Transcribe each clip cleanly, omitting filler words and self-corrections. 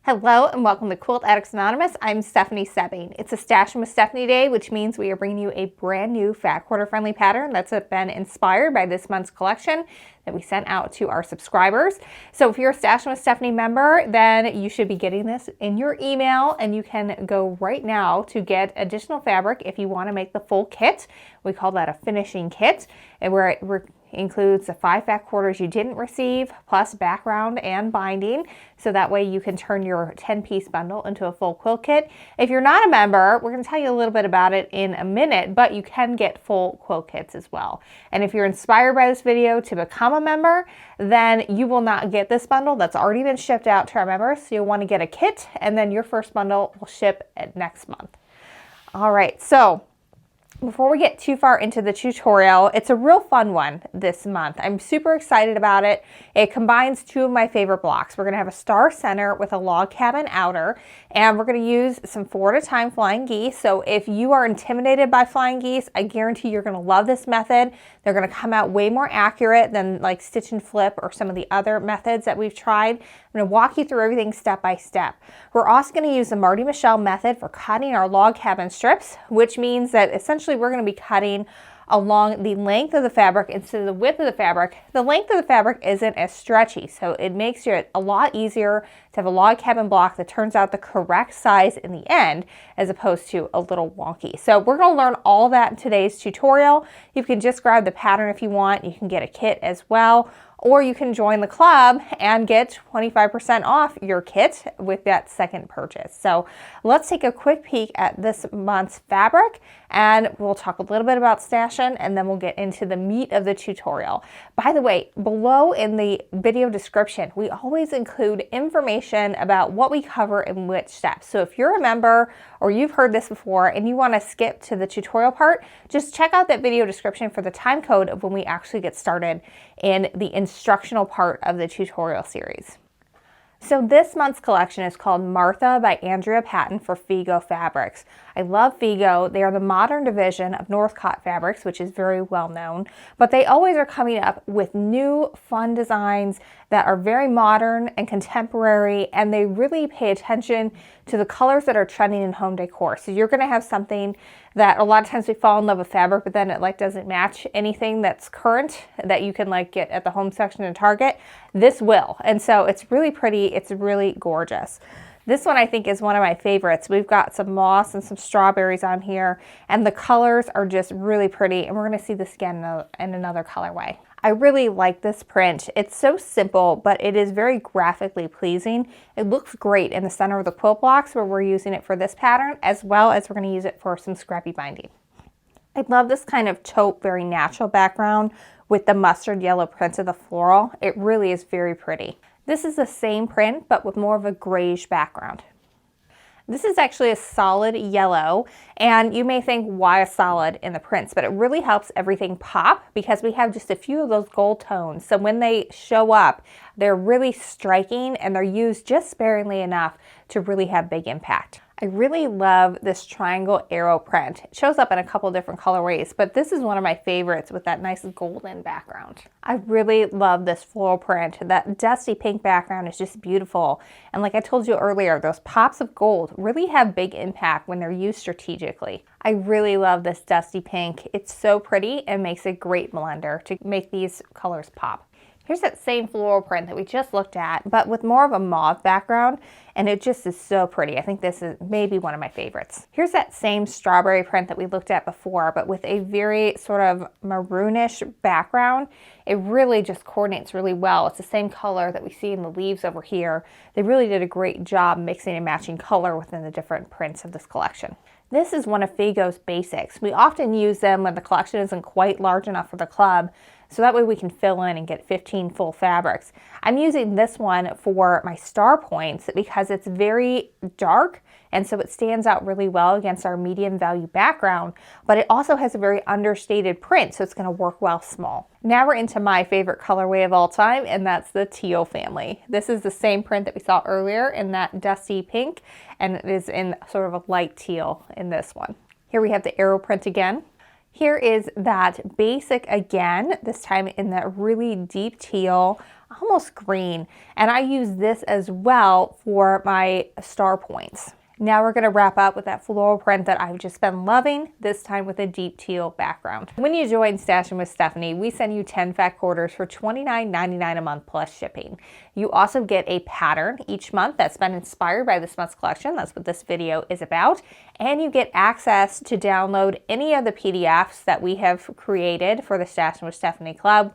Hello and welcome to Quilt Addicts Anonymous. I'm Stephanie Soebbing. It's a Stashin with Stephanie Day, which means we are bringing you a brand new fat quarter friendly pattern that's been inspired by this month's collection that we sent out to our subscribers. So if you're a Stashin with Stephanie member, then you should be getting this in your email, and you can go right now to get additional fabric if you want to make the full kit. We call that a finishing kit, and where it includes the 5 fat quarters you didn't receive, plus background and binding, so that way you can turn your 10-piece bundle into a full quilt kit. If you're not a member, we're going to tell you a little bit about it in a minute, but you can get full quilt kits as well. And if you're inspired by this video to become a member, then you will not get this bundle that's already been shipped out to our members. So you'll want to get a kit, and then your first bundle will ship next month. All right, so before we get too far into the tutorial, it's a real fun one this month. I'm super excited about it. It combines 2 of my favorite blocks. We're going to have a star center with a log cabin outer, and we're going to use some 4 at a time flying geese. So if you are intimidated by flying geese, I guarantee you're going to love this method. They're going to come out way more accurate than like stitch and flip or some of the other methods that we've tried. I'm going to walk you through everything step by step. We're also going to use the Marti Michell method for cutting our log cabin strips, which means that essentially we're going to be cutting along the length of the fabric instead of the width of the fabric. The length of the fabric isn't as stretchy, so it makes it a lot easier to have a log cabin block that turns out the correct size in the end, as opposed to a little wonky. So we're going to learn all that in today's tutorial. You can just grab the pattern if you want. You can get a kit as well, or you can join the club and get 25% off your kit with that second purchase. So let's take a quick peek at this month's fabric, and we'll talk a little bit about Stashin, and then we'll get into the meat of the tutorial. By the way, below in the video description, we always include information about what we cover in which steps. So if you're a member or you've heard this before and you want to skip to the tutorial part, just check out that video description for the time code of when we actually get started in the instructional part of the tutorial series. So this month's collection is called Martha by Andrea Patton for FIGO Fabrics. I love FIGO. They are the modern division of Northcott Fabrics, which is very well known, but they always are coming up with new fun designs that are very modern and contemporary, and they really pay attention to the colors that are trending in home decor. So you're going to have something that a lot of times we fall in love with fabric, but then it like doesn't match anything that's current that you can like get at the home section in Target. This will, and so it's really pretty. It's really gorgeous. This one I think is one of my favorites. We've got some moss and some strawberries on here, and the colors are just really pretty, and we're going to see this again in another colorway. I really like this print. It's so simple, but it is very graphically pleasing. It looks great in the center of the quilt blocks where we're using it for this pattern, as well as we're going to use it for some scrappy binding. I love this kind of taupe, very natural background with the mustard yellow print of the floral. It really is very pretty. This is the same print, but with more of a grayish background. This is actually a solid yellow, and you may think, why a solid in the prints? But it really helps everything pop because we have just a few of those gold tones. So when they show up, they're really striking, and they're used just sparingly enough to really have big impact. I really love this triangle arrow print. It shows up in a couple different colorways, but this is one of my favorites with that nice golden background. I really love this floral print. That dusty pink background is just beautiful. And like I told you earlier, those pops of gold really have big impact when they're used strategically. I really love this dusty pink. It's so pretty and makes a great blender to make these colors pop. Here's that same floral print that we just looked at, but with more of a mauve background, and it just is so pretty. I think this is maybe one of my favorites. Here's that same strawberry print that we looked at before, but with a very sort of maroonish background. It really just coordinates really well. It's the same color that we see in the leaves over here. They really did a great job mixing and matching color within the different prints of this collection. This is one of FIGO's basics. We often use them when the collection isn't quite large enough for the club, so that way we can fill in and get 15 full fabrics. I'm using this one for my star points because it's very dark, and so it stands out really well against our medium value background, but it also has a very understated print, so it's going to work well small. Now we're into my favorite colorway of all time, and that's the teal family. This is the same print that we saw earlier in that dusty pink, and it is in sort of a light teal in this one. Here we have the arrow print again. Here is that basic again, this time in that really deep teal almost green. And I use this as well for my star points. Now we're going to wrap up with that floral print that I've just been loving, this time with a deep teal background. When you join Stashin with Stephanie, we send you 10 fat quarters for $29.99 a month plus shipping. You also get a pattern each month that's been inspired by this month's collection. That's what this video is about. And you get access to download any of the PDFs that we have created for the Stashin with Stephanie Club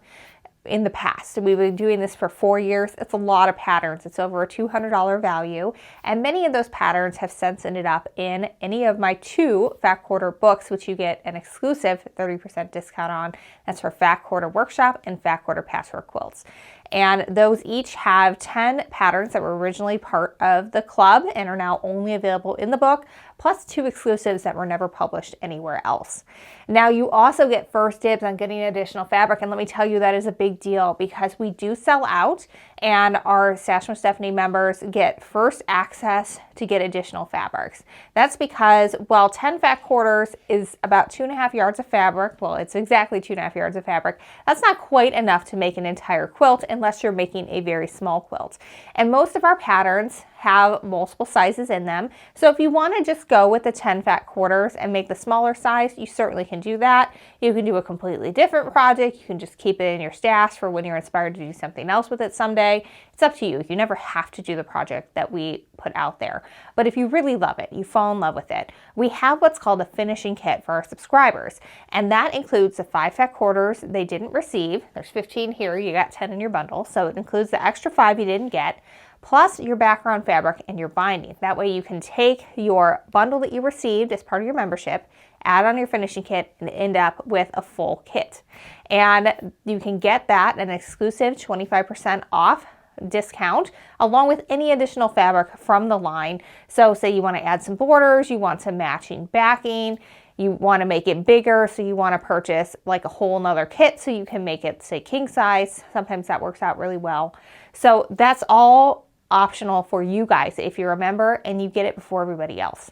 in the past. We've been doing this for 4 years. It's a lot of patterns. It's over a $200 value. And many of those patterns have since ended up in any of my 2 Fat Quarter books, which you get an exclusive 30% discount on. That's for Fat Quarter Workshop and Fat Quarter Patchwork Quilts. And those each have 10 patterns that were originally part of the club and are now only available in the book, plus 2 exclusives that were never published anywhere else. Now you also get first dibs on getting additional fabric, and let me tell you, that is a big deal because we do sell out, and our Stashin with Stephanie members get first access to get additional fabrics. That's because, well, 10 fat quarters is about 2.5 yards of fabric. Well, it's exactly 2.5 yards of fabric. That's not quite enough to make an entire quilt unless you're making a very small quilt. And most of our patterns have multiple sizes in them. So if you want to just go with the 10 fat quarters and make the smaller size, you certainly can do that. You can do a completely different project. You can just keep it in your stash for when you're inspired to do something else with it someday. It's up to you. You never have to do the project that we put out there. But if you really love it, you fall in love with it, we have what's called a finishing kit for our subscribers. And that includes the 5 fat quarters they didn't receive. There's 15 here. You got 10 in your bundle. So it includes the extra 5 you didn't get, plus your background fabric and your binding. That way you can take your bundle that you received as part of your membership, add on your finishing kit, and end up with a full kit. And you can get that an exclusive 25% off discount along with any additional fabric from the line. So say you want to add some borders, you want some matching backing, you want to make it bigger, so you want to purchase like a whole nother kit so you can make it, say, king size. Sometimes that works out really well. So that's all optional for you guys if you're a member, and you get it before everybody else.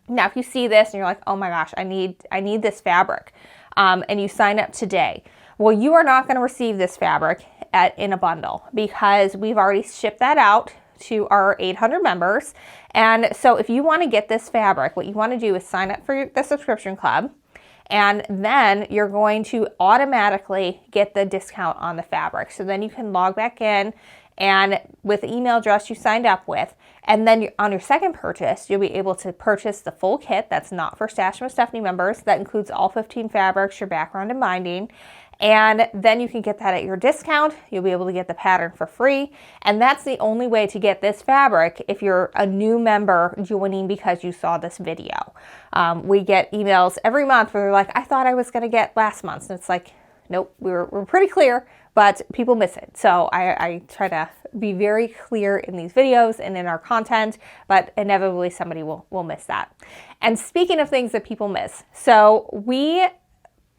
Now, if you see this and you're like, oh my gosh, I need this fabric, and you sign up today, well, you are not going to receive this fabric in a bundle because we've already shipped that out to our 800 members. And so if you want to get this fabric, what you want to do is sign up for the subscription club, and then you're going to automatically get the discount on the fabric. So then you can log back in and with the email address you signed up with, and then on your second purchase, you'll be able to purchase the full kit that's not for Stashin with Stephanie members. That includes all 15 fabrics, your background and binding. And then you can get that at your discount. You'll be able to get the pattern for free. And that's the only way to get this fabric if you're a new member joining because you saw this video. We get emails every month where they're like, I thought I was going to get last month's. And it's like, nope, we're pretty clear, but people miss it. So I try to be very clear in these videos and in our content, but inevitably somebody will miss that. And speaking of things that people miss, so we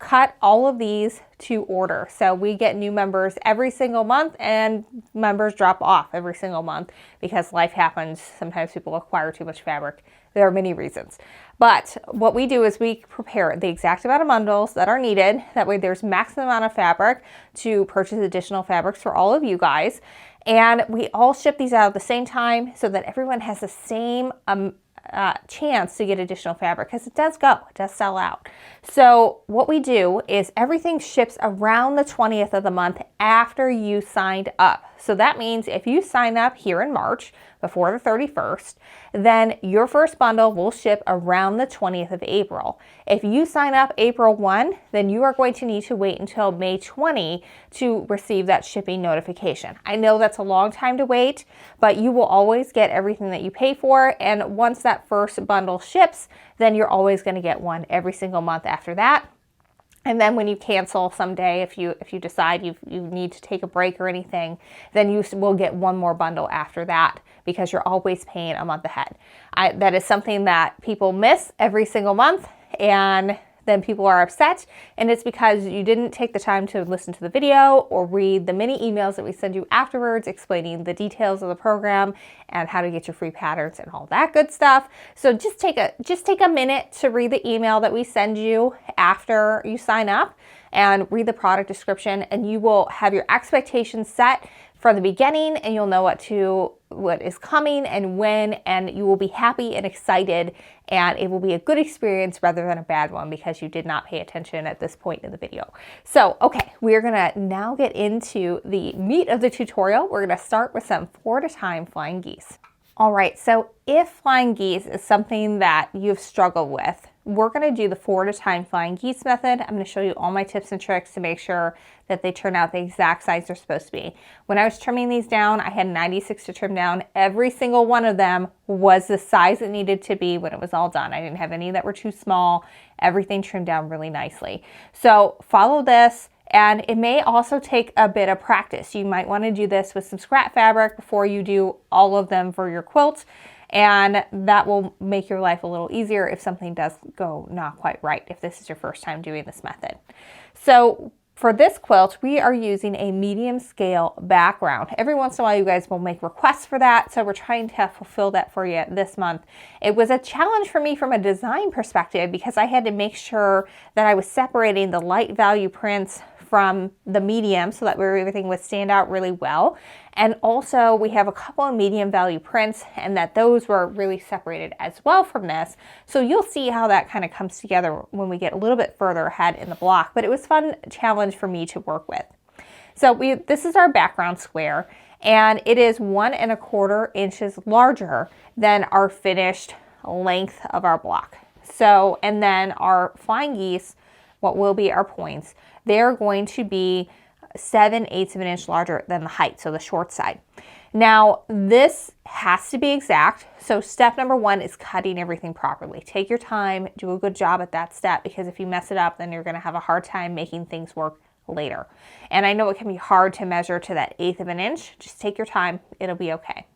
cut all of these to order. So we get new members every single month, and members drop off every single month because life happens. Sometimes people acquire too much fabric. There are many reasons. But what we do is we prepare the exact amount of bundles that are needed. That way there's maximum amount of fabric to purchase additional fabrics for all of you guys. And we all ship these out at the same time so that everyone has the same chance to get additional fabric, because it does sell out. So what we do is everything ships around the 20th of the month after you signed up. So that means if you sign up here in March before the 31st, then your first bundle will ship around the 20th of April. If you sign up April 1, then you are going to need to wait until May 20 to receive that shipping notification. I know that's a long time to wait, but you will always get everything that you pay for. And once that first bundle ships, then you're always going to get one every single month after that. And then when you cancel someday, if you decide you need to take a break or anything, then you will get one more bundle after that, because you're always paying a month ahead. That is something that people miss every single month, and then people are upset, and it's because you didn't take the time to listen to the video or read the many emails that we send you afterwards explaining the details of the program and how to get your free patterns and all that good stuff. So just take a minute to read the email that we send you after you sign up and read the product description, and you will have your expectations set from the beginning, and you'll know what is coming and when, and you will be happy and excited, and it will be a good experience rather than a bad one because you did not pay attention at this point in the video. So, okay, we're gonna now get into the meat of the tutorial. We're gonna start with some 4-at-a-time flying geese. All right, so if flying geese is something that you've struggled with, we're going to do the 4-at-a-time flying geese method. I'm going to show you all my tips and tricks to make sure that they turn out the exact size they're supposed to be. When I was trimming these down, I had 96 to trim down. Every single one of them was the size it needed to be when it was all done. I didn't have any that were too small. Everything trimmed down really nicely. So follow this. And it may also take a bit of practice. You might want to do this with some scrap fabric before you do all of them for your quilt. And that will make your life a little easier if something does go not quite right, if this is your first time doing this method. So for this quilt, we are using a medium scale background. Every once in a while, you guys will make requests for that. So we're trying to fulfill that for you this month. It was a challenge for me from a design perspective because I had to make sure that I was separating the light value prints from the medium so that everything would stand out really well. And also we have a couple of medium value prints and that those were really separated as well from this. So you'll see how that kind of comes together when we get a little bit further ahead in the block, but it was a fun challenge for me to work with. So this is our background square, and it is 1¼ inches larger than our finished length of our block. So, and then our flying geese, what will be our points, they're going to be 7/8 of an inch larger than the height, so the short side. Now, this has to be exact. So step number 1 is cutting everything properly. Take your time, do a good job at that step, because if you mess it up, then you're going to have a hard time making things work later. And I know it can be hard to measure to that 1/8 of an inch. Just take your time, it'll be okay.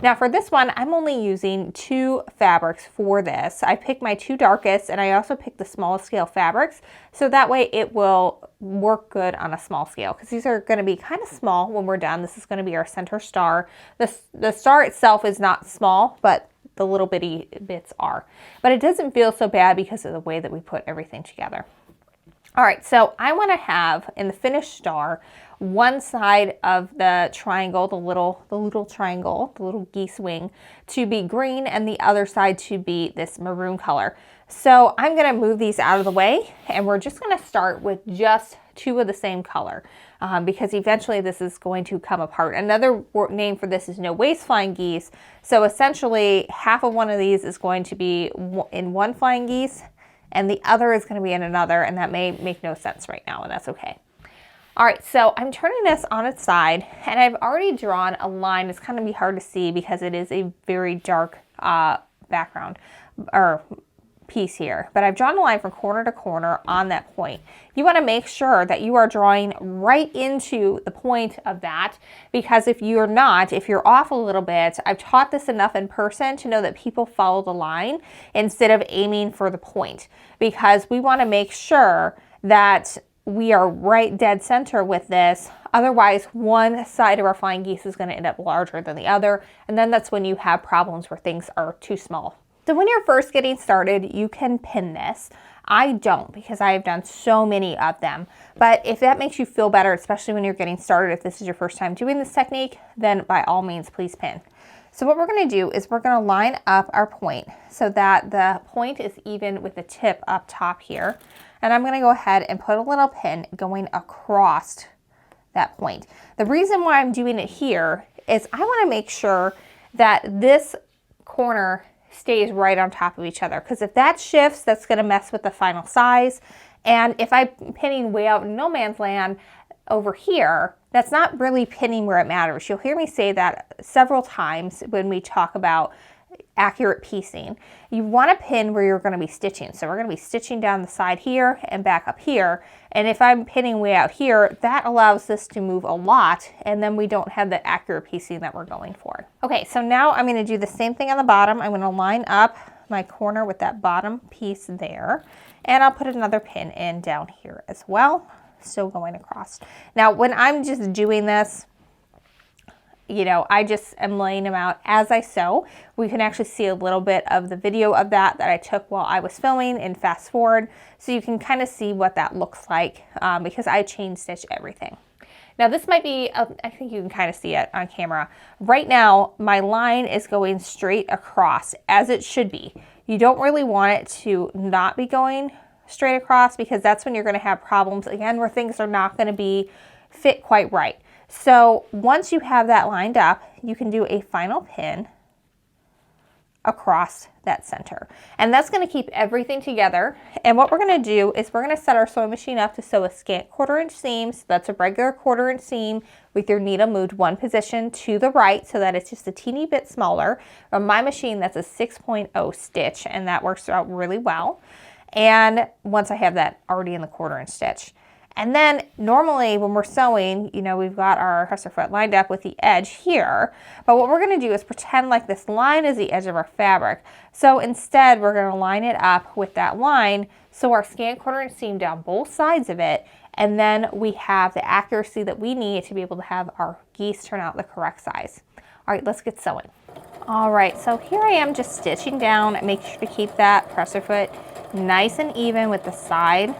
Now for this one, I'm only using 2 fabrics for this. I picked my 2 darkest, and I also picked the smallest scale fabrics, so that way it will work good on a small scale, because these are going to be kind of small when we're done. This is going to be our center star. The star itself is not small, but the little bitty bits are. But it doesn't feel so bad because of the way that we put everything together. All right, so I want to have in the finished star, one side of the triangle, the little triangle, the little geese wing, to be green, and the other side to be this maroon color. So I'm going to move these out of the way, and we're just going to start with just 2 of the same color, because eventually this is going to come apart. Another name for this is no waste flying geese. So essentially half of one of these is going to be in one flying geese, and the other is going to be in another, and that may make no sense right now, and that's okay. All right, so I'm turning this on its side, and I've already drawn a line. It's kind of be hard to see because it is a very dark background or piece here, but I've drawn a line from corner to corner on that point. You want to make sure that you are drawing right into the point of that, because if you're not, if you're off a little bit, I've taught this enough in person to know that people follow the line instead of aiming for the point, because we want to make sure that we are right dead center with this. Otherwise, one side of our flying geese is going to end up larger than the other, and then that's when you have problems where things are too small. So when you're first getting started, you can pin this. I don't, because I have done so many of them. But if that makes you feel better, especially when you're getting started, if this is your first time doing this technique, then by all means, please pin. So what we're going to do is we're going to line up our point so that the point is even with the tip up top here. And I'm going to go ahead and put a little pin going across that point. The reason why I'm doing it here is I want to make sure that this corner stays right on top of each other, because if that shifts, that's going to mess with the final size. And if I'm pinning way out in no man's land over here, that's not really pinning where it matters. You'll hear me say that several times when we talk about accurate piecing. You want to pin where you're going to be stitching. So we're going to be stitching down the side here and back up here. And if I'm pinning way out here, that allows this to move a lot, and then we don't have the accurate piecing that we're going for. Okay, so now I'm going to do the same thing on the bottom. I'm going to line up my corner with that bottom piece there. And I'll put another pin in down here as well. Still going across. Now, when I'm just doing this, you know, I just am laying them out as I sew. We can actually see a little bit of the video of that I took while I was filming and fast forward, so you can kind of see what that looks like because I chain stitch everything. Now this might be, I think you can kind of see it on camera. Right now, my line is going straight across as it should be. You don't really want it to not be going straight across because that's when you're going to have problems again where things are not going to be fit quite right. So once you have that lined up, you can do a final pin across that center. And that's going to keep everything together. And what we're going to do is we're going to set our sewing machine up to sew a scant 1/4 inch seam. So that's a regular 1/4 inch seam with your needle moved one position to the right so that it's just a teeny bit smaller. On my machine, that's a 6.0 stitch, and that works out really well. And once I have that already in the 1/4 inch stitch. And then normally when we're sewing, you know, we've got our presser foot lined up with the edge here, but what we're going to do is pretend like this line is the edge of our fabric. So instead we're going to line it up with that line, so our scant 1/4 inch seam down both sides of it, and then we have the accuracy that we need to be able to have our geese turn out the correct size. All right, let's get sewing. All right, so here I am just stitching down. Make sure to keep that presser foot nice and even with the side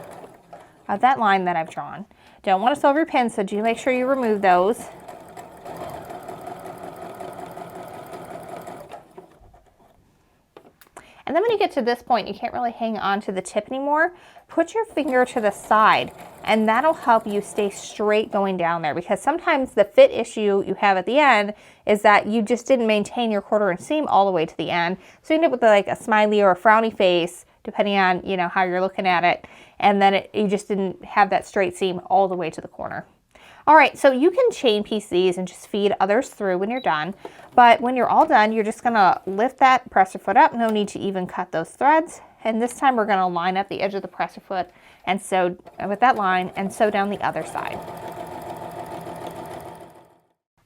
of that line that I've drawn. Don't want to sew over your pins, so do make sure you remove those. And then when you get to this point, you can't really hang on to the tip anymore. Put your finger to the side, and that'll help you stay straight going down there, because sometimes the fit issue you have at the end is that you just didn't maintain your 1/4 inch seam all the way to the end. So you end up with like a smiley or a frowny face, depending on, you know, how you're looking at it. And then you just didn't have that straight seam all the way to the corner. All right, so you can chain piece these and just feed others through when you're done. But when you're all done, you're just gonna lift that presser foot up. No need to even cut those threads. And this time we're gonna line up the edge of the presser foot and sew with that line and sew down the other side.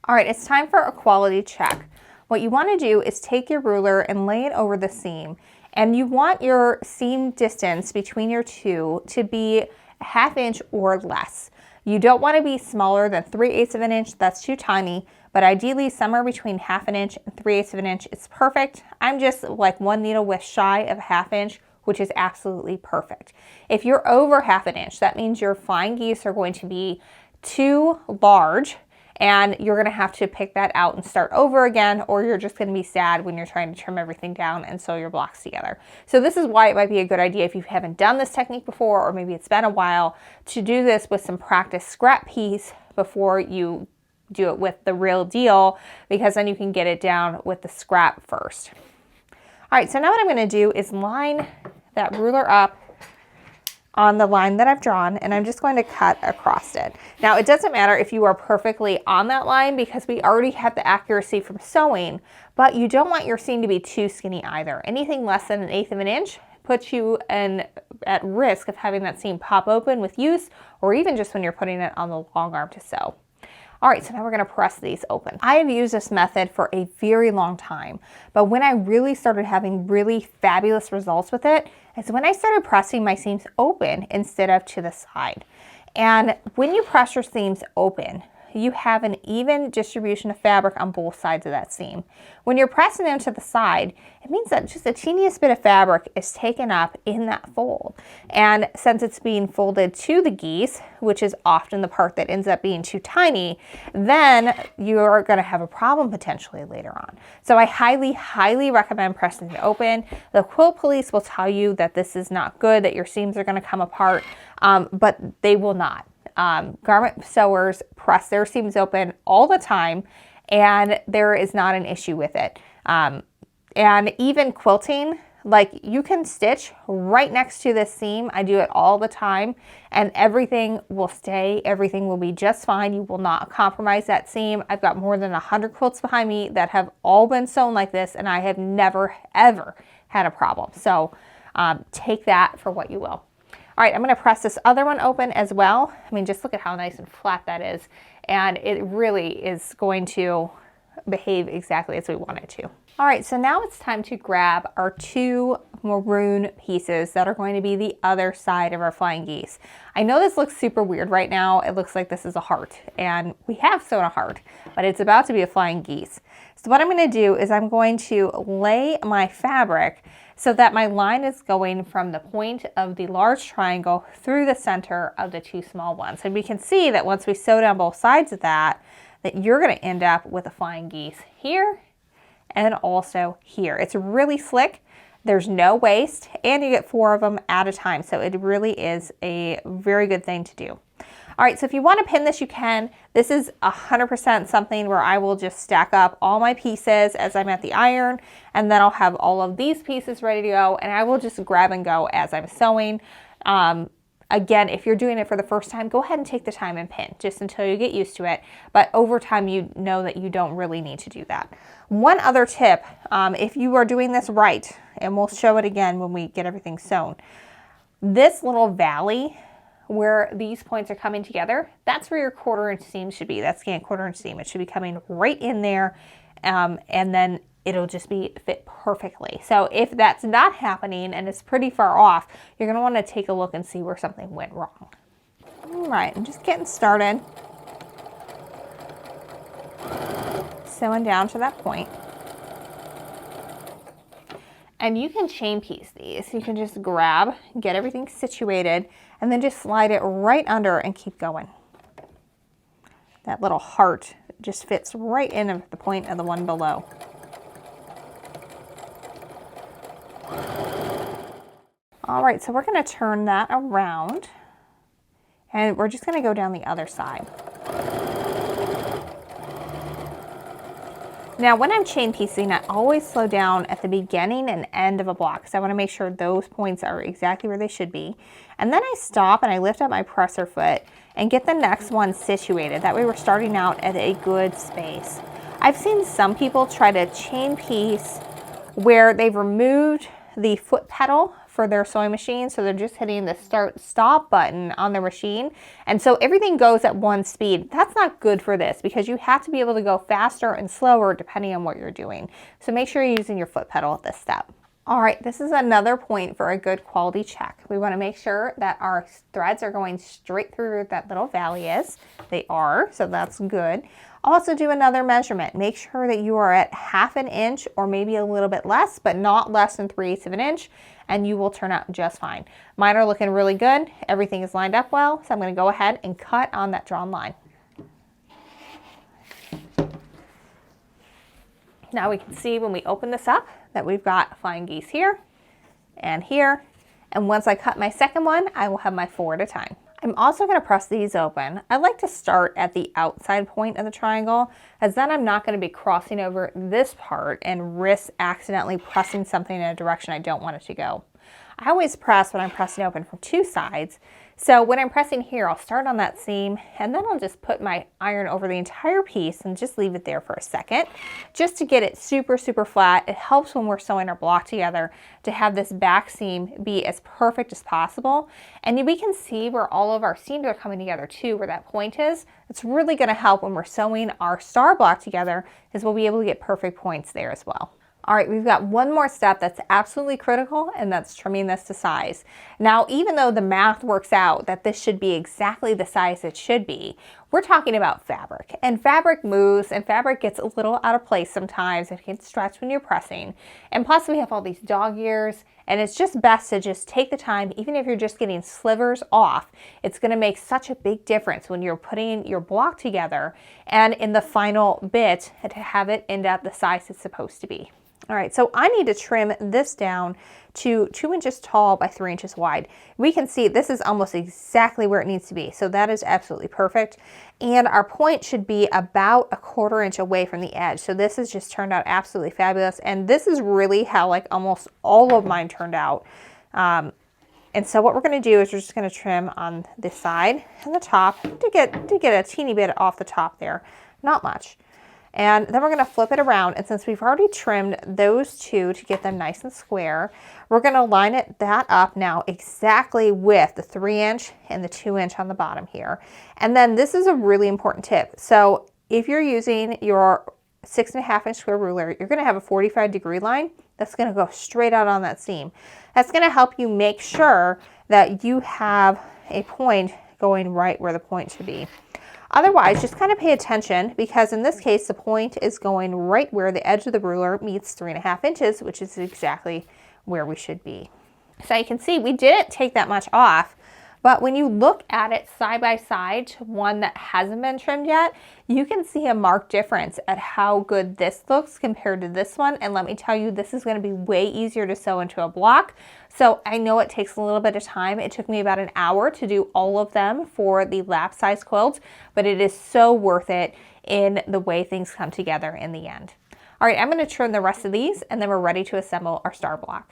All right, it's time for a quality check. What you wanna do is take your ruler and lay it over the seam. And you want your seam distance between your two to be a 1/2 inch or less. You don't want to be smaller than 3/8 of an inch. That's too tiny, but ideally somewhere between 1/2 inch and 3/8 of an inch is perfect. I'm just like one needle width shy of a 1/2 inch, which is absolutely perfect. If you're over 1/2 inch, that means your flying geese are going to be too large, and you're going to have to pick that out and start over again, or you're just going to be sad when you're trying to trim everything down and sew your blocks together. So this is why it might be a good idea, if you haven't done this technique before, or maybe it's been a while, to do this with some practice scrap piece before you do it with the real deal, because then you can get it down with the scrap first. All right, so now what I'm going to do is line that ruler up on the line that I've drawn, and I'm just going to cut across it. Now, it doesn't matter if you are perfectly on that line because we already have the accuracy from sewing, but you don't want your seam to be too skinny either. Anything less than 1/8 of an inch puts you at risk of having that seam pop open with use, or even just when you're putting it on the long arm to sew. All right, so now we're gonna press these open. I have used this method for a very long time, but when I really started having really fabulous results with it is when I started pressing my seams open instead of to the side. And when you press your seams open, you have an even distribution of fabric on both sides of that seam. When you're pressing them to the side, it means that just the teeniest bit of fabric is taken up in that fold. And since it's being folded to the geese, which is often the part that ends up being too tiny, then you're gonna have a problem potentially later on. So I highly, highly recommend pressing it open. The quilt police will tell you that this is not good, that your seams are gonna come apart, but they will not. Garment sewers press their seams open all the time, and there is not an issue with it. And even quilting, like, you can stitch right next to this seam. I do it all the time, and everything will stay. Everything will be just fine. You will not compromise that seam. I've got more than 100 quilts behind me that have all been sewn like this, and I have never, ever had a problem. So take that for what you will. All right, I'm going to press this other one open as well. I mean, just look at how nice and flat that is. And it really is going to behave exactly as we want it to. All right, so now it's time to grab our two maroon pieces that are going to be the other side of our flying geese. I know this looks super weird right now. It looks like this is a heart, and we have sewn a heart, but it's about to be a flying geese. So what I'm going to do is I'm going to lay my fabric so that my line is going from the point of the large triangle through the center of the two small ones. And we can see that once we sew down both sides of that you're going to end up with a flying geese here and also here. It's really slick. There's no waste, and you get 4 of them at a time. So it really is a very good thing to do. All right, so if you want to pin this, you can. This is 100% something where I will just stack up all my pieces as I'm at the iron, and then I'll have all of these pieces ready to go, and I will just grab and go as I'm sewing. Again, if you're doing it for the first time, go ahead and take the time and pin just until you get used to it. But over time, you know that you don't really need to do that. One other tip, if you are doing this right, and we'll show it again when we get everything sewn, this little valley where these points are coming together, that's where your 1/4 inch seam should be. That's the 1/4 inch seam. It should be coming right in there, and then it'll just be fit perfectly. So if that's not happening and it's pretty far off, you're going to want to take a look and see where something went wrong. All right, I'm just getting started. Sewing down to that point. And you can chain piece these. You can just grab, get everything situated, and then just slide it right under and keep going. That little heart just fits right in at the point of the one below. All right, so we're going to turn that around, and we're just going to go down the other side. Now, when I'm chain piecing, I always slow down at the beginning and end of a block because I want to make sure those points are exactly where they should be. And then I stop and I lift up my presser foot and get the next one situated. That way we're starting out at a good space. I've seen some people try to chain piece where they've removed the foot pedal for their sewing machine, so they're just hitting the start-stop button on their machine, and so everything goes at one speed. That's not good for this because you have to be able to go faster and slower depending on what you're doing. So make sure you're using your foot pedal at this step. All right, this is another point for a good quality check. We want to make sure that our threads are going straight through where that little valley is. They are, so that's good. Also do another measurement. Make sure that you are at 1/2 inch or maybe a little bit less, but not less than 3/8 of an inch, and you will turn out just fine. Mine are looking really good. Everything is lined up well, so I'm going to go ahead and cut on that drawn line. Now we can see when we open this up that we've got flying geese here and here. And once I cut my second one, I will have my 4 at a time. I'm also going to press these open. I like to start at the outside point of the triangle, as then I'm not going to be crossing over this part and risk accidentally pressing something in a direction I don't want it to go. I always press when I'm pressing open from 2 sides. So when I'm pressing here, I'll start on that seam and then I'll just put my iron over the entire piece and just leave it there for a second just to get it super, super flat. It helps when we're sewing our block together to have this back seam be as perfect as possible. And we can see where all of our seams are coming together too, where that point is. It's really going to help when we're sewing our star block together, is we'll be able to get perfect points there as well. All right, we've got one more step that's absolutely critical, and that's trimming this to size. Now, even though the math works out that this should be exactly the size it should be, we're talking about fabric. And fabric moves, and fabric gets a little out of place sometimes. It can stretch when you're pressing. And plus, we have all these dog ears, and it's just best to just take the time, even if you're just getting slivers off. It's going to make such a big difference when you're putting your block together and in the final bit to have it end up the size it's supposed to be. All right, so I need to trim this down to 2 inches tall by 3 inches wide. We can see this is almost exactly where it needs to be. So that is absolutely perfect. And our point should be about 1/4 inch away from the edge. So this has just turned out absolutely fabulous. And this is really how like almost all of mine turned out. And so what we're going to do is we're just going to trim on this side and the top to get a teeny bit off the top there. Not much. And then we're going to flip it around, and since we've already trimmed those two to get them nice and square, we're going to line that up now exactly with the 3 inch and the 2 inch on the bottom here. And then this is a really important tip. So if you're using your 6.5 inch square ruler, you're going to have a 45-degree line that's going to go straight out on that seam. That's going to help you make sure that you have a point going right where the point should be. Otherwise, just kind of pay attention, because in this case, the point is going right where the edge of the ruler meets 3.5 inches, which is exactly where we should be. So you can see we didn't take that much off, but when you look at it side by side to one that hasn't been trimmed yet, you can see a marked difference at how good this looks compared to this one. And let me tell you, this is going to be way easier to sew into a block. So I know it takes a little bit of time. It took me about an hour to do all of them for the lap size quilt, but it is so worth it in the way things come together in the end. All right, I'm going to trim the rest of these, and then we're ready to assemble our star block.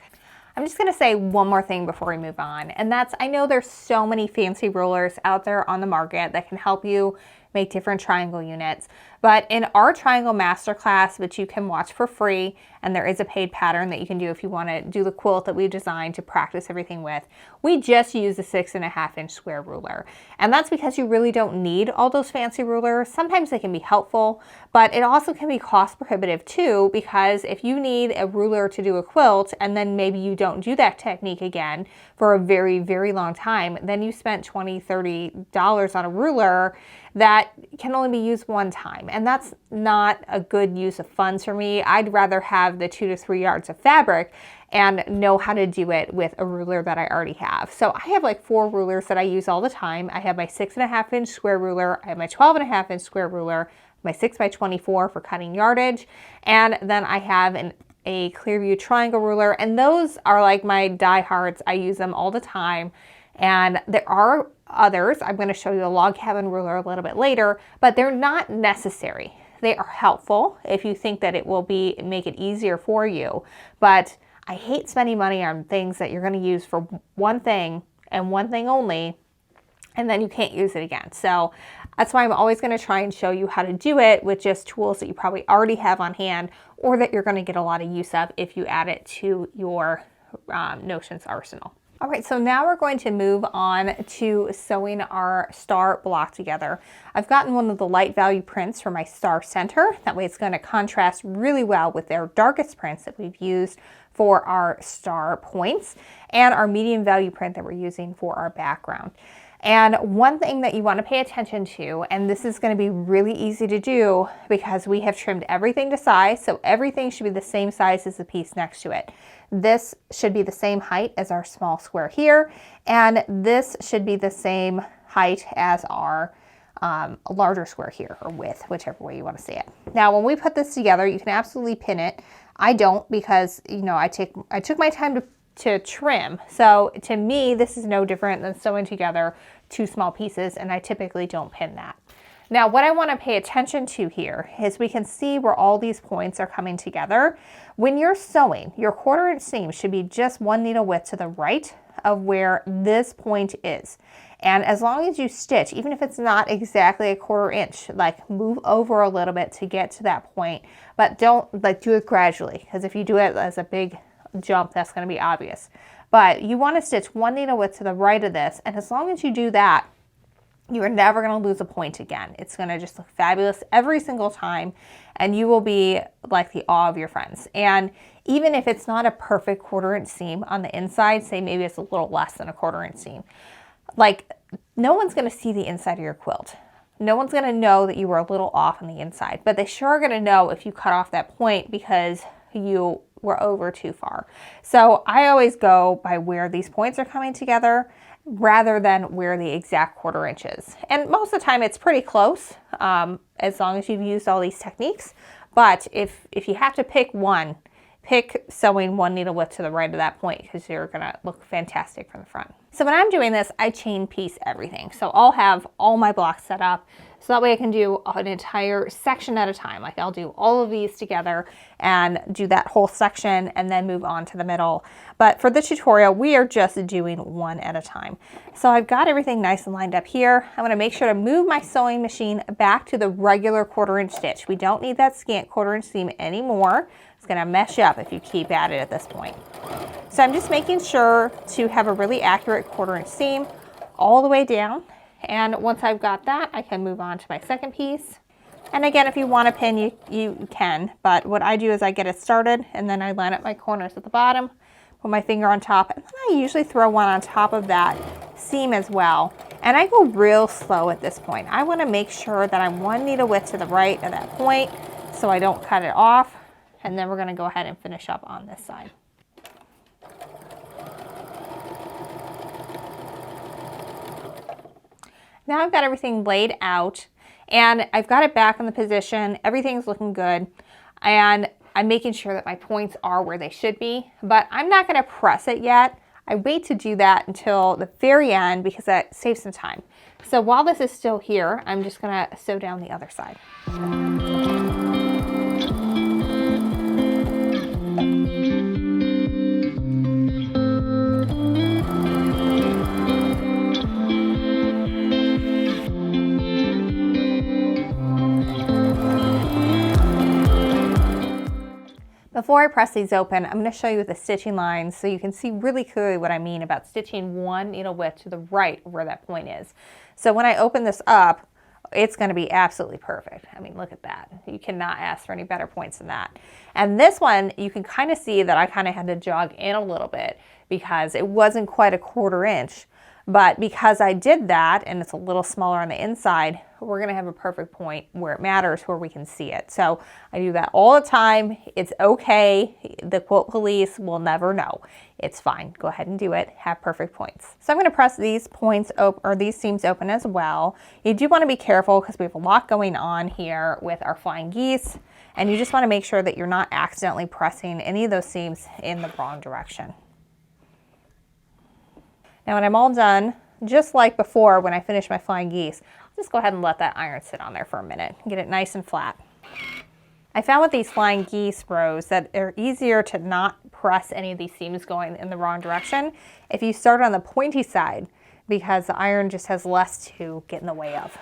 I'm just going to say one more thing before we move on, and that's, I know there's so many fancy rulers out there on the market that can help you make different triangle units. But in our triangle masterclass, which you can watch for free, and there is a paid pattern that you can do if you want to do the quilt that we designed to practice everything with, we just use a 6.5 inch square ruler. And that's because you really don't need all those fancy rulers. Sometimes they can be helpful, but it also can be cost prohibitive too, because if you need a ruler to do a quilt and then maybe you don't do that technique again for a very, very long time, then you spent $20, $30 on a ruler that can only be used one time. And that's not a good use of funds for me. I'd rather have the 2 to 3 yards of fabric and know how to do it with a ruler that I already have. So I have like 4 rulers that I use all the time. I have my 6.5 inch square ruler, I have my 12.5 inch square ruler, my 6 by 24 for cutting yardage, and then I have a Clearview triangle ruler, and those are like my diehards. I use them all the time. And there are others. I'm going to show you a log cabin ruler a little bit later, but they're not necessary. They are helpful if you think that it will make it easier for you. But I hate spending money on things that you're going to use for one thing and one thing only, and then you can't use it again. So that's why I'm always going to try and show you how to do it with just tools that you probably already have on hand, or that you're going to get a lot of use of if you add it to your notions arsenal. All right, so now we're going to move on to sewing our star block together. I've gotten one of the light value prints for my star center. That way it's going to contrast really well with their darkest prints that we've used for our star points, and our medium value print that we're using for our background. And one thing that you want to pay attention to, and this is going to be really easy to do because we have trimmed everything to size, so everything should be the same size as the piece next to it. This should be the same height as our small square here, and this should be the same height as our larger square here, or width, whichever way you want to say it. Now, when we put this together, you can absolutely pin it. I don't, because I took my time to trim. So to me, this is no different than sewing together 2 small pieces, and I typically don't pin that. Now, what I want to pay attention to here is we can see where all these points are coming together. When you're sewing, your 1/4 inch seam should be just 1 needle width to the right of where this point is. And as long as you stitch, even if it's not exactly a 1/4 inch, like move over a little bit to get to that point, but don't do it gradually, because if you do it as a big jump, that's going to be obvious. But you want to stitch 1 needle width to the right of this, and as long as you do that, you are never going to lose a point again. It's going to just look fabulous every single time, and you will be like the awe of your friends. And even if it's not a perfect 1/4 inch seam on the inside, say maybe it's a little less than a 1/4 inch seam, like no one's going to see the inside of your quilt. No one's going to know that you were a little off on the inside, but they sure are going to know if you cut off that point because you were over too far. So I always go by where these points are coming together rather than where the exact 1/4 inch is. And most of the time it's pretty close, as long as you've used all these techniques. But if you have to pick one, pick sewing 1 needle width to the right of that point, because you're gonna look fantastic from the front. So when I'm doing this, I chain piece everything. So I'll have all my blocks set up, so that way I can do an entire section at a time. Like I'll do all of these together and do that whole section and then move on to the middle. But for the tutorial, we are just doing one at a time. So I've got everything nice and lined up here. I'm gonna make sure to move my sewing machine back to the regular 1/4 inch stitch. We don't need that scant 1/4 inch seam anymore. It's gonna mess you up if you keep at it at this point. So I'm just making sure to have a really accurate 1/4 inch seam all the way down. And once I've got that, I can move on to my second piece. And again, if you want to pin, you can, but what I do is I get it started and then I line up my corners at the bottom, put my finger on top, and then I usually throw one on top of that seam as well. And I go real slow at this point. I want to make sure that I'm one needle width to the right of that point so I don't cut it off. And then we're going to go ahead and finish up on this side. Now I've got everything laid out and I've got it back in the position. Everything's looking good. And I'm making sure that my points are where they should be, but I'm not going to press it yet. I wait to do that until the very end because that saves some time. So while this is still here, I'm just going to sew down the other side. Before I press these open, I'm going to show you the stitching lines so you can see really clearly what I mean about stitching one needle width to the right of where that point is. So when I open this up, it's going to be absolutely perfect. I mean, look at that. You cannot ask for any better points than that. And this one, you can kind of see that I kind of had to jog in a little bit because it wasn't quite a 1/4 inch. But because I did that and it's a little smaller on the inside, we're going to have a perfect point where it matters, where we can see it. So I do that all the time. It's okay. The quilt police will never know. It's fine. Go ahead and do it. Have perfect points. So I'm going to press these points open, or these seams open as well. You do want to be careful because we have a lot going on here with our flying geese. And you just want to make sure that you're not accidentally pressing any of those seams in the wrong direction. Now when I'm all done, just like before when I finish my flying geese, I'll just go ahead and let that iron sit on there for a minute and get it nice and flat. I found with these flying geese rows that they're easier to not press any of these seams going in the wrong direction if you start on the pointy side because the iron just has less to get in the way of.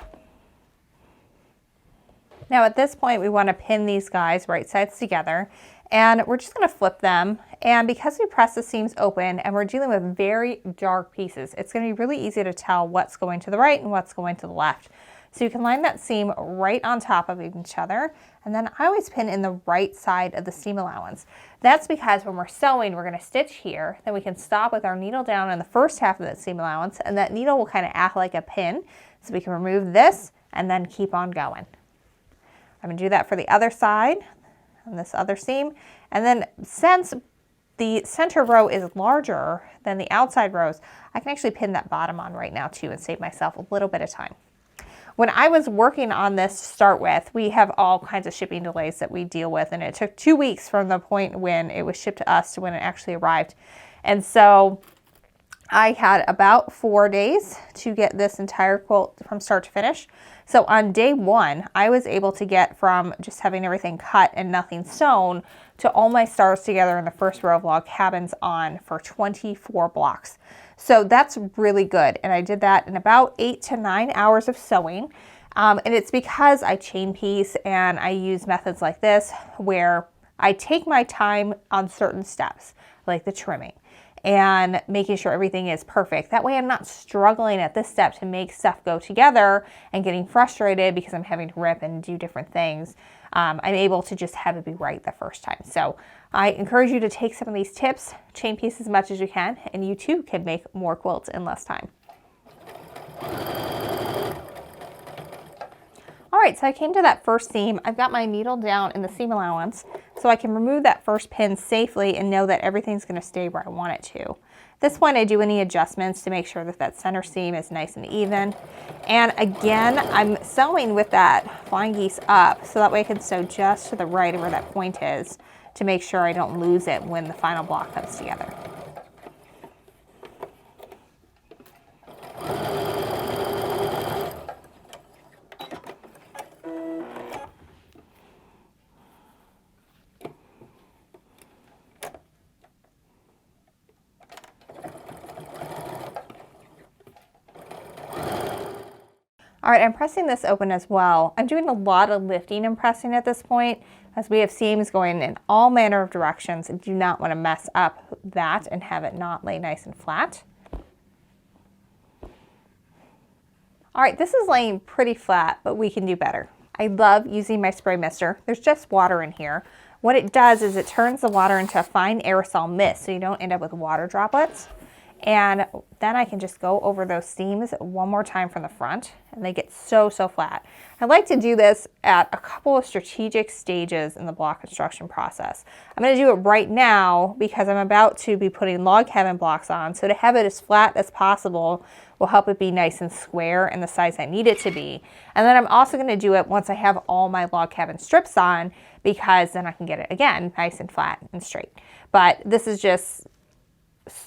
Now at this point we want to pin these guys right sides together and we're just going to flip them, and because we press the seams open and we're dealing with very dark pieces, it's going to be really easy to tell what's going to the right and what's going to the left. So you can line that seam right on top of each other, and then I always pin in the right side of the seam allowance. That's because when we're sewing, we're going to stitch here, then we can stop with our needle down in the first half of that seam allowance, and that needle will kind of act like a pin, so we can remove this and then keep on going. I'm going to do that for the other side on this other seam, and then since the center row is larger than the outside rows, I can actually pin that bottom on right now too and save myself a little bit of time. When I was working on this to start with, we have all kinds of shipping delays that we deal with, and it took 2 weeks from the point when it was shipped to us to when it actually arrived. And so I had about 4 days to get this entire quilt from start to finish. So on day 1, I was able to get from just having everything cut and nothing sewn to all my stars together in the first row of log cabins on for 24 blocks. So that's really good. And I did that in about 8 to 9 hours of sewing. And it's because I chain piece and I use methods like this where I take my time on certain steps, like the trimming and making sure everything is perfect. That way I'm not struggling at this step to make stuff go together and getting frustrated because I'm having to rip and do different things. I'm able to just have it be right the first time. So I encourage you to take some of these tips, chain piece as much as you can, and you too can make more quilts in less time. All right, so I came to that first seam. I've got my needle down in the seam allowance so I can remove that first pin safely and know that everything's going to stay where I want it to. At this point, I do any adjustments to make sure that that center seam is nice and even. And again, I'm sewing with that flying geese up so that way I can sew just to the right of where that point is to make sure I don't lose it when the final block comes together. All right, I'm pressing this open as well. I'm doing a lot of lifting and pressing at this point as we have seams going in all manner of directions and do not want to mess up that and have it not lay nice and flat. All right, this is laying pretty flat, but we can do better. I love using my spray mister. There's just water in here. What it does is it turns the water into a fine aerosol mist so you don't end up with water droplets. And then I can just go over those seams one more time from the front, and they get so flat. I like to do this at a couple of strategic stages in the block construction process. I'm going to do it right now because I'm about to be putting log cabin blocks on, so to have it as flat as possible will help it be nice and square and the size I need it to be. And then I'm also going to do it once I have all my log cabin strips on, because then I can get it again nice and flat and straight. But this is just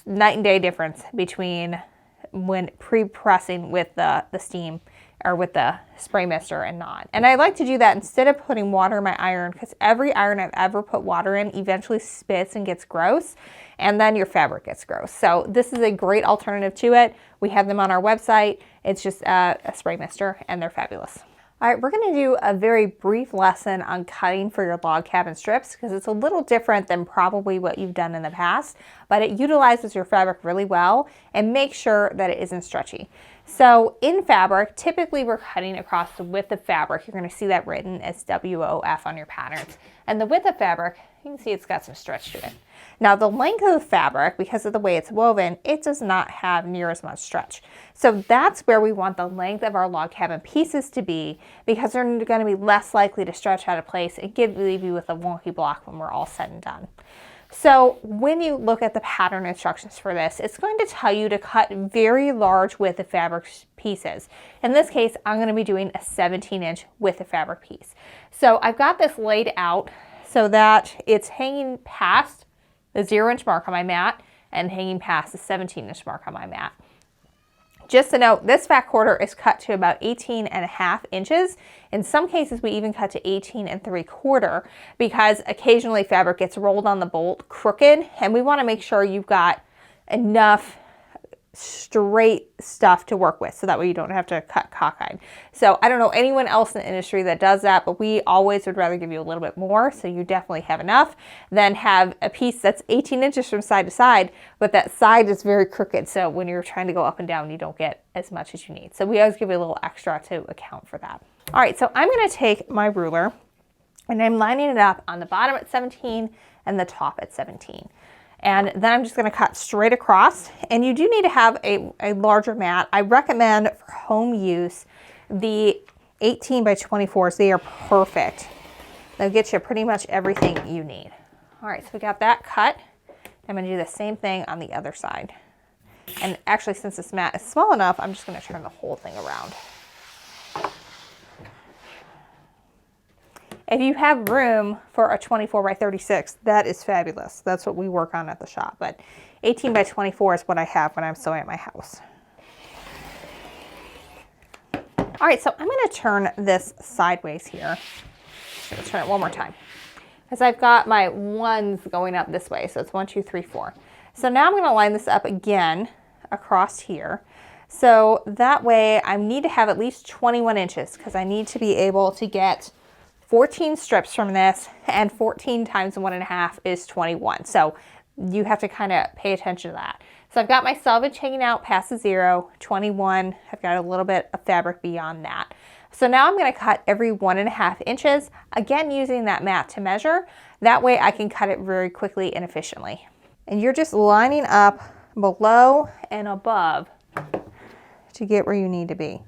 night and day difference between when pre-pressing with the steam or with the spray mister and not. And I like to do that instead of putting water in my iron, because every iron I've ever put water in eventually spits and gets gross, and then your fabric gets gross. So this is a great alternative to it. We have them on our website. It's just a spray mister, and they're fabulous. All right, we're going to do a very brief lesson on cutting for your log cabin strips, because it's a little different than probably what you've done in the past, but it utilizes your fabric really well, and make sure that it isn't stretchy. So in fabric, typically we're cutting across the width of fabric. You're going to see that written as WOF on your patterns. And the width of fabric, you can see it's got some stretch to it. Now the length of the fabric, because of the way it's woven, it does not have near as much stretch. So that's where we want the length of our log cabin pieces to be, because they're going to be less likely to stretch out of place and leave you with a wonky block when we're all said and done. So when you look at the pattern instructions for this, it's going to tell you to cut very large width of fabric pieces. In this case, I'm going to be doing a 17-inch width of fabric piece. So I've got this laid out so that it's hanging past the 0-inch mark on my mat and hanging past the 17-inch mark on my mat. Just to note, this fat quarter is cut to about 18.5 inches. In some cases, we even cut to 18.75, because occasionally fabric gets rolled on the bolt crooked, and we want to make sure you've got enough straight stuff to work with, so that way you don't have to cut cockeyed. So I don't know anyone else in the industry that does that, but we always would rather give you a little bit more, so you definitely have enough, than have a piece that's 18 inches from side to side, but that side is very crooked, so when you're trying to go up and down, you don't get as much as you need. So we always give you a little extra to account for that. All right, so I'm going to take my ruler, and I'm lining it up on the bottom at 17 and the top at 17. And then I'm just going to cut straight across. And you do need to have a larger mat. I recommend for home use the 18 by 24s. They are perfect. They'll get you pretty much everything you need. All right, so we got that cut. I'm going to do the same thing on the other side. And actually, since this mat is small enough, I'm just going to turn the whole thing around. If you have room for a 24 by 36, that is fabulous. That's what we work on at the shop. But 18 by 24 is what I have when I'm sewing at my house. All right, so I'm going to turn this sideways here. Let's turn it one more time, because I've got my ones going up this way. So it's 1, 2, 3, 4. So now I'm going to line this up again across here. So that way I need to have at least 21 inches, because I need to be able to get 14 strips from this, and 14 times 1.5 is 21. So you have to kind of pay attention to that. So I've got my selvage hanging out past the 0, 21. I've got a little bit of fabric beyond that. So now I'm going to cut every 1.5 inches, again using that mat to measure. That way I can cut it very quickly and efficiently. And you're just lining up below and above to get where you need to be.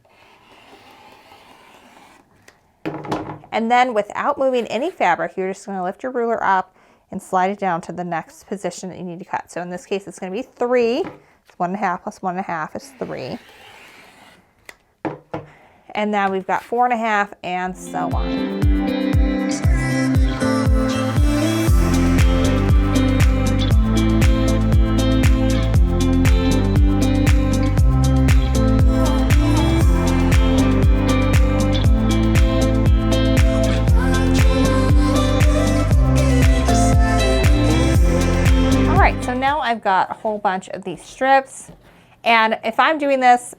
And then without moving any fabric, you're just going to lift your ruler up and slide it down to the next position that you need to cut. So in this case, it's going to be 3. It's 1.5 plus 1.5 is 3. And now we've got 4.5 and so on. So now I've got a whole bunch of these strips, and if I'm doing this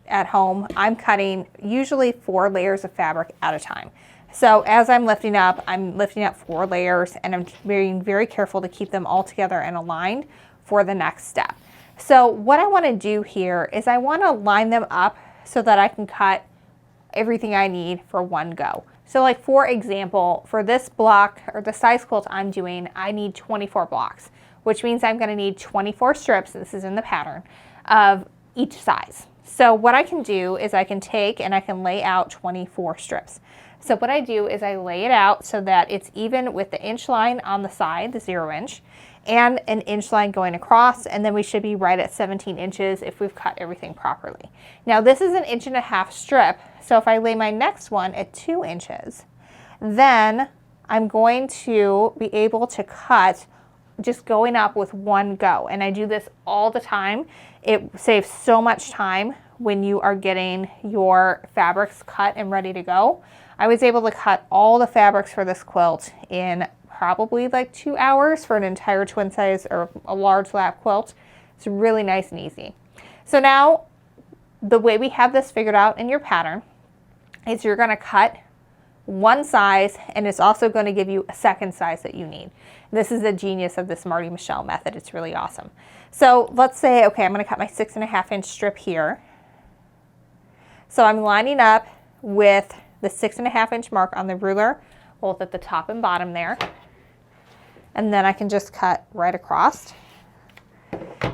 at home, I'm cutting usually 4 layers of fabric at a time. So as I'm lifting up 4 layers, and I'm being very careful to keep them all together and aligned for the next step. So what I want to do here is I want to line them up so that I can cut everything I need for one go. So like for example, for this block or the size quilt I'm doing, I need 24 blocks, which means I'm going to need 24 strips, this is in the pattern, of each size. So what I can do is I can take and I can lay out 24 strips. So what I do is I lay it out so that it's even with the inch line on the side, the 0 inch, and an inch line going across, and then we should be right at 17 inches if we've cut everything properly. Now this is an 1.5 inch strip, so if I lay my next one at 2 inches, then I'm going to be able to cut just going up with one go. And I do this all the time. It saves so much time when you are getting your fabrics cut and ready to go. I was able to cut all the fabrics for this quilt in probably like 2 hours for an entire twin size or a large lap quilt. It's really nice and easy. So now the way we have this figured out in your pattern is you're going to cut one size, and it's also going to give you a second size that you need. This is the genius of this Marti Michell method. It's really awesome. So let's say, okay, I'm going to cut my 6.5 inch strip here. So I'm lining up with the 6.5 inch mark on the ruler, both at the top and bottom there. And then I can just cut right across.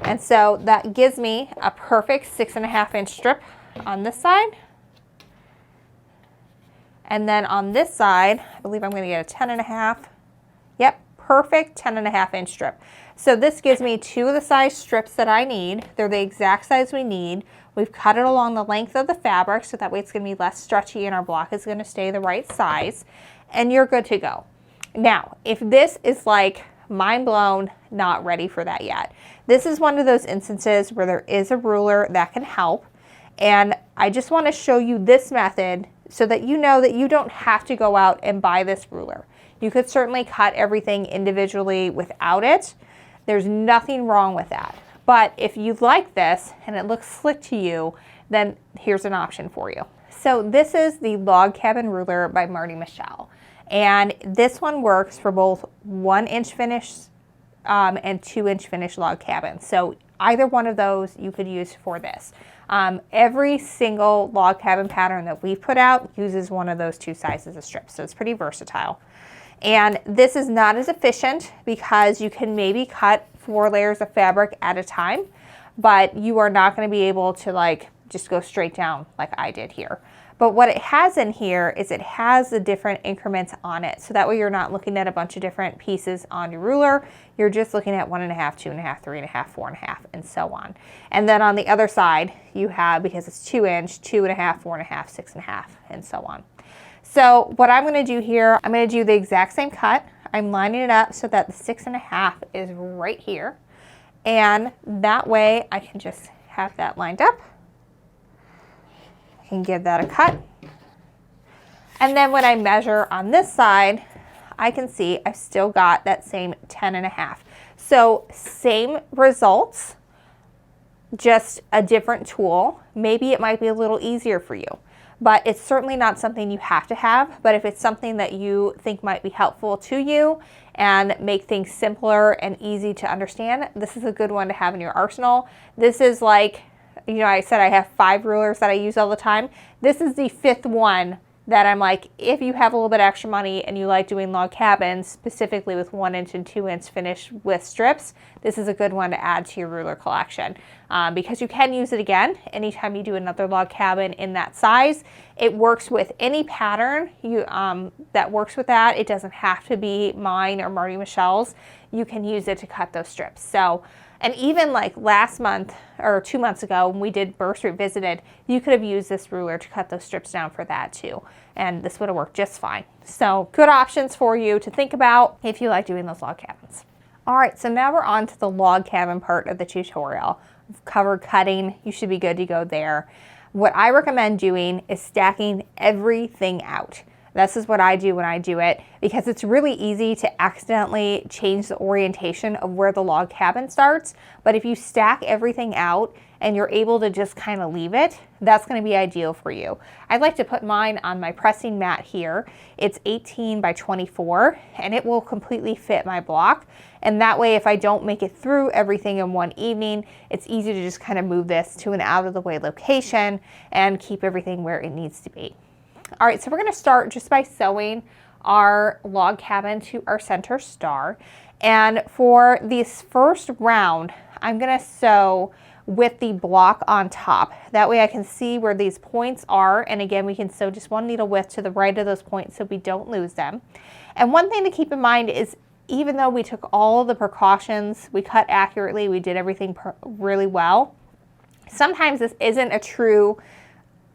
And so that gives me a perfect 6.5 inch strip on this side. And then on this side, I believe I'm going to get a 10.5. Yep, perfect 10.5 inch strip. So this gives me 2 of the size strips that I need. They're the exact size we need. We've cut it along the length of the fabric, so that way it's going to be less stretchy and our block is going to stay the right size. And you're good to go. Now, if this is like mind blown, not ready for that yet, this is one of those instances where there is a ruler that can help. And I just want to show you this method so that you know that you don't have to go out and buy this ruler. You could certainly cut everything individually without it. There's nothing wrong with that. But if you like this and it looks slick to you, then here's an option for you. So this is the Log Cabin ruler by Marti Michell. And this one works for both 1 inch finish and 2 inch finish log cabin. So either one of those you could use for this. Every single log cabin pattern that we've put out uses one of those 2 sizes of strips. So it's pretty versatile. And this is not as efficient because you can maybe cut 4 layers of fabric at a time, but you are not going to be able to like just go straight down like I did here. But what it has in here is it has the different increments on it. So that way you're not looking at a bunch of different pieces on your ruler. You're just looking at 1.5, 2.5, 3.5, 4.5, and so on. And then on the other side, you have, because it's 2 inch, 2.5, 4.5, 6.5, and so on. So what I'm going to do here, I'm going to do the exact same cut. I'm lining it up so that the 6.5 is right here. And that way I can just have that lined up. I can give that a cut. And then when I measure on this side, I can see I've still got that same 10.5. So same results, just a different tool. Maybe it might be a little easier for you, but it's certainly not something you have to have. But if it's something that you think might be helpful to you and make things simpler and easy to understand, this is a good one to have in your arsenal. This is like, you know, I said I have 5 rulers that I use all the time. This is the 5th one that I'm like, if you have a little bit extra money and you like doing log cabins, specifically with 1 inch and 2 inch finish with strips, this is a good one to add to your ruler collection because you can use it again anytime you do another log cabin in that size. It works with any pattern that works with that. It doesn't have to be mine or Marti Michelle's. You can use it to cut those strips. So, and even like last month or 2 months ago when we did Burst Revisited, you could have used this ruler to cut those strips down for that too. And this would have worked just fine. So good options for you to think about if you like doing those log cabins. All right, so now we're on to the log cabin part of the tutorial. We've covered cutting. You should be good to go there. What I recommend doing is stacking everything out. This is what I do when I do it because it's really easy to accidentally change the orientation of where the log cabin starts. But if you stack everything out and you're able to just kind of leave it, that's going to be ideal for you. I'd like to put mine on my pressing mat here. It's 18 by 24 and it will completely fit my block. And that way, if I don't make it through everything in one evening, it's easy to just kind of move this to an out of the way location and keep everything where it needs to be. All right, so we're gonna start just by sewing our log cabin to our center star. And for this first round, I'm gonna sew with the block on top. That way I can see where these points are. And again, we can sew just one needle width to the right of those points so we don't lose them. And one thing to keep in mind is even though we took all of the precautions, we cut accurately, we did everything really well, sometimes this isn't a true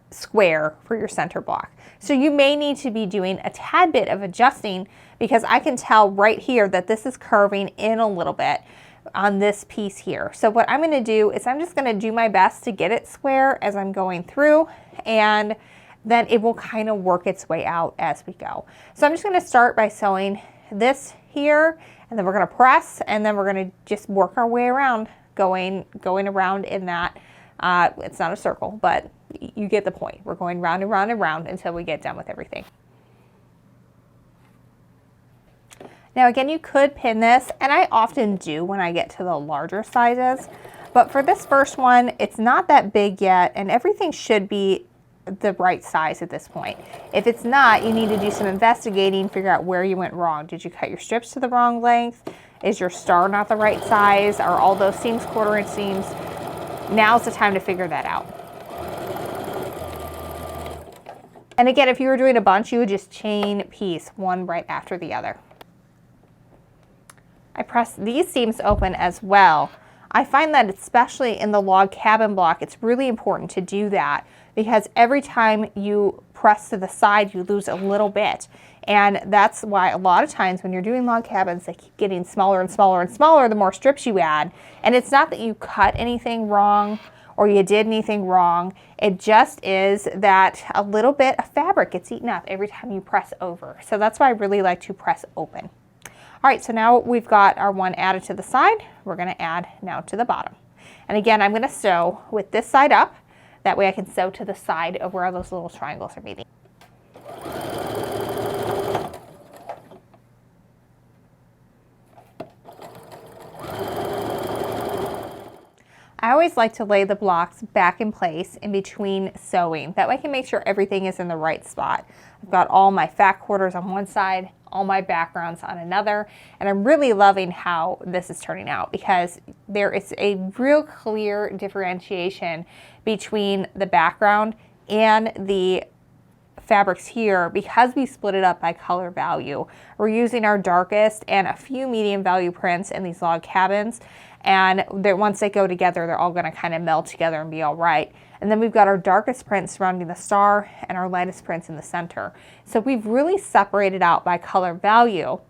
square for your center block. So you may need to be doing a tad bit of adjusting, because I can tell right here that this is curving in a little bit on this piece here. So what I'm going to do is I'm just going to do my best to get it square as I'm going through, and then it will kind of work its way out as we go. So I'm just going to start by sewing this here, and then we're going to press, and then we're going to just work our way around, going around in that. It's not a circle, but you get the point. We're going round and round and round until we get done with everything. Now again, you could pin this, and I often do when I get to the larger sizes, but for this first one, it's not that big yet, and everything should be the right size at this point. If it's not, you need to do some investigating, figure out where you went wrong. Did you cut your strips to the wrong length? Is your star not the right size? Are all those seams 1/4 inch seams? Now's the time to figure that out. And again, if you were doing a bunch, you would just chain piece one right after the other. I press these seams open as well. I find that especially in the log cabin block, it's really important to do that, because every time you press to the side, you lose a little bit. And that's why a lot of times when you're doing log cabins, they keep getting smaller and smaller and smaller the more strips you add. And it's not that you cut anything wrong or you did anything wrong. It just is that a little bit of fabric gets eaten up every time you press over. So that's why I really like to press open. All right, so now we've got our one added to the side. We're going to add now to the bottom. And again, I'm going to sew with this side up. That way I can sew to the side of where those little triangles are meeting. I always like to lay the blocks back in place in between sewing. That way I can make sure everything is in the right spot. I've got all my fat quarters on one side, all my backgrounds on another, and I'm really loving how this is turning out, because there is a real clear differentiation between the background and the fabrics here, because we split it up by color value. We're using our darkest and a few medium value prints in these log cabins, and once they go together, they're all going to kind of meld together and be all right. And then we've got our darkest prints surrounding the star and our lightest prints in the center. So we've really separated out by color value.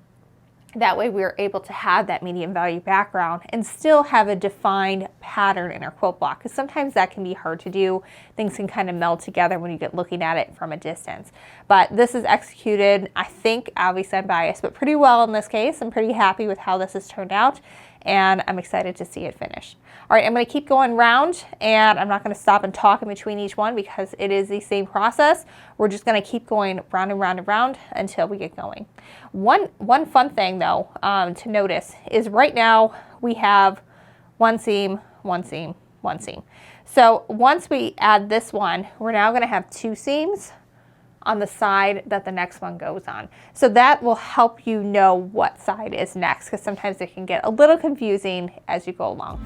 That way we're able to have that medium value background and still have a defined pattern in our quilt block, because sometimes that can be hard to do. Things can kind of meld together when you get looking at it from a distance. But this is executed, I think, obviously I'm biased, but pretty well in this case. I'm pretty happy with how this has turned out, and I'm excited to see it finish. All right, I'm going to keep going round, and I'm not going to stop and talk in between each one because it is the same process. We're just going to keep going round and round and round until we get going. One fun thing though to notice is right now we have one seam, one seam, one seam. So once we add this one, we're now going to have two seams on the side that the next one goes on. So that will help you know what side is next, because sometimes it can get a little confusing as you go along.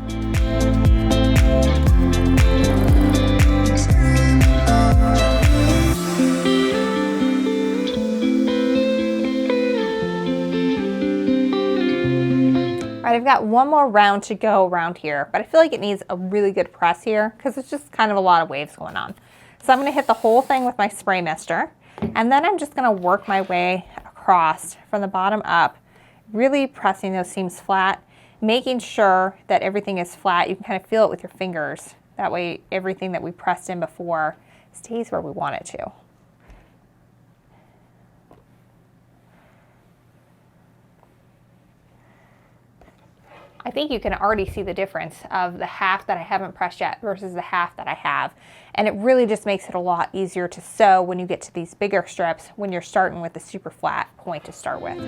All right, I've got one more round to go around here, but I feel like it needs a really good press here because it's just kind of a lot of waves going on. So I'm going to hit the whole thing with my spray mister, and then I'm just going to work my way across from the bottom up, really pressing those seams flat, making sure that everything is flat. You can kind of feel it with your fingers. That way everything that we pressed in before stays where we want it to. I think you can already see the difference of the half that I haven't pressed yet versus the half that I have. And it really just makes it a lot easier to sew when you get to these bigger strips when you're starting with a super flat point to start with.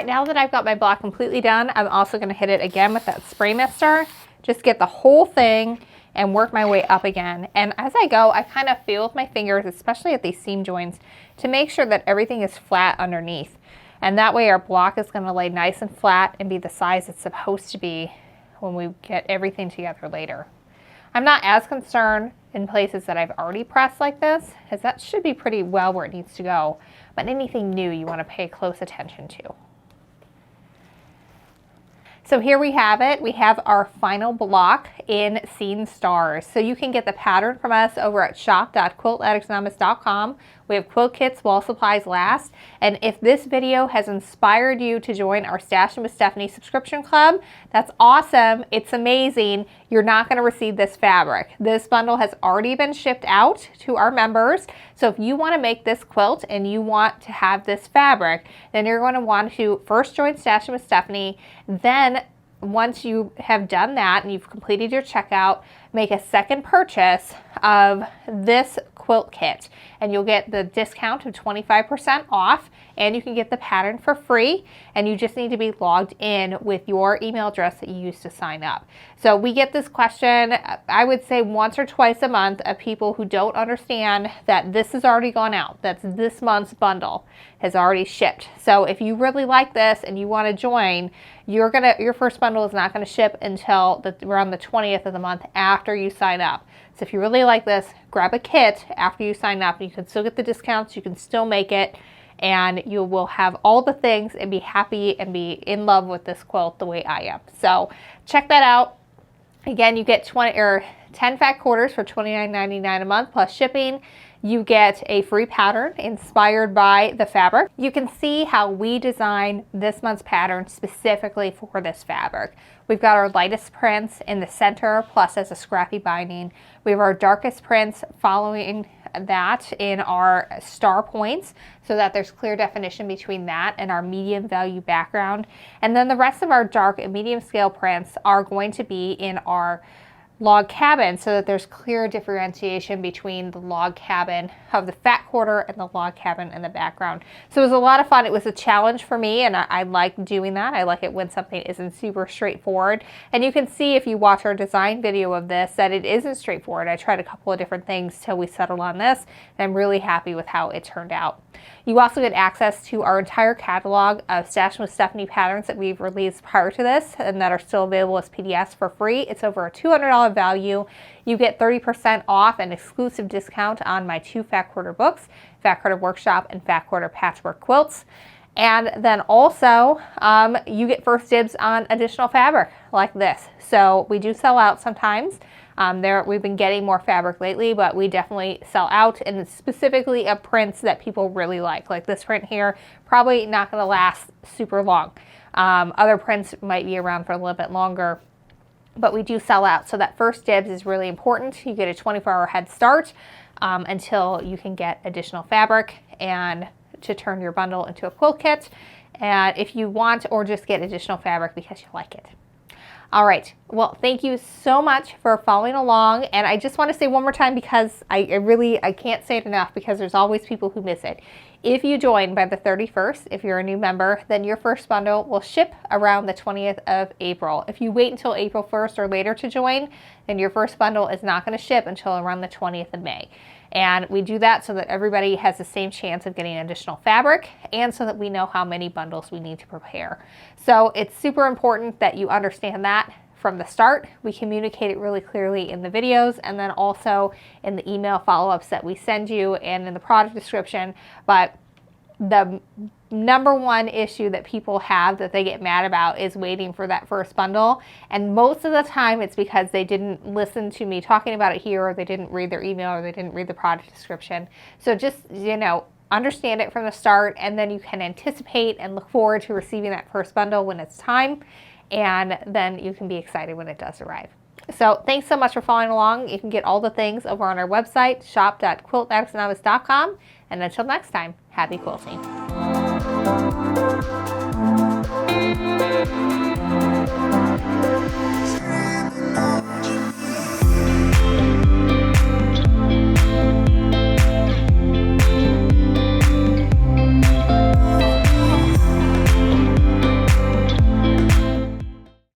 now that I've got my block completely done, I'm also going to hit it again with that spray mister. Just get the whole thing and work my way up again. And as I go, I kind of feel with my fingers, especially at these seam joints, to make sure that everything is flat underneath. And that way our block is going to lay nice and flat and be the size it's supposed to be when we get everything together later. I'm not as concerned in places that I've already pressed like this, as that should be pretty well where it needs to go. But anything new you want to pay close attention to. So here we have it. We have our final block in Seen Stars. So you can get the pattern from us over at shop.quiltaddictsanonymous.com. We have quilt kits while supplies last. And if this video has inspired you to join our Stashin with Stephanie subscription club, that's awesome. It's amazing. You're not going to receive this fabric. This bundle has already been shipped out to our members. So if you want to make this quilt and you want to have this fabric, then you're going to want to first join Stashin with Stephanie. Then once you have done that and you've completed your checkout, make a second purchase of this quilt kit and you'll get the discount of 25% off, and you can get the pattern for free, and you just need to be logged in with your email address that you used to sign up. So we get this question, I would say once or twice a month, of people who don't understand that this has already gone out. That's this month's bundle has already shipped. So if you really like this and you want to join, your first bundle is not going to ship until around the 20th of the month after you sign up. So if you really like this, grab a kit after you sign up. You can still get the discounts, you can still make it, and you will have all the things and be happy and be in love with this quilt the way I am. So check that out. Again, you get 10 fat quarters for $29.99 a month plus shipping. You get a free pattern inspired by the fabric. You can see how we designed this month's pattern specifically for this fabric. We've got our lightest prints in the center, plus as a scrappy binding. We have our darkest prints following that in our star points, so that there's clear definition between that and our medium value background. And then the rest of our dark and medium scale prints are going to be in our log cabin, so that there's clear differentiation between the log cabin of the fat quarter and the log cabin in the background. So it was a lot of fun. It was a challenge for me, and I like doing that. I like it when something isn't super straightforward. And you can see if you watch our design video of this that it isn't straightforward. I tried a couple of different things till we settled on this, and I'm really happy with how it turned out. You also get access to our entire catalog of Stashin with Stephanie patterns that we've released prior to this and that are still available as PDFs for free. It's over a $200 value. You get 30% off and exclusive discount on my 2 fat quarter books, Fat Quarter Workshop and Fat Quarter Patchwork Quilts. And then also you get first dibs on additional fabric like this. So we do sell out sometimes. We've been getting more fabric lately, but we definitely sell out, and specifically of prints that people really like this print here, probably not going to last super long. Other prints might be around for a little bit longer, but we do sell out. So that first dibs is really important. You get a 24-hour head start until you can get additional fabric and to turn your bundle into a quilt kit, and if you want, or just get additional fabric because you like it. All right, well, thank you so much for following along, and I just want to say one more time, because I can't say it enough, because there's always people who miss it. If you join by the 31st, if you're a new member, then your first bundle will ship around the 20th of April. If you wait until April 1st or later to join, then your first bundle is not going to ship until around the 20th of May. And we do that so that everybody has the same chance of getting additional fabric, and so that we know how many bundles we need to prepare. So it's super important that you understand that from the start. We communicate it really clearly in the videos, and then also in the email follow-ups that we send you and in the product description. But the number one issue that people have that they get mad about is waiting for that first bundle, and most of the time it's because they didn't listen to me talking about it here, or they didn't read their email, or they didn't read the product description. So just, understand it from the start, and then you can anticipate and look forward to receiving that first bundle when it's time, and then you can be excited when it does arrive. So thanks so much for following along. You can get all the things over on our website, shop.quiltaddictsanonymous.com, and until next time, happy quilting.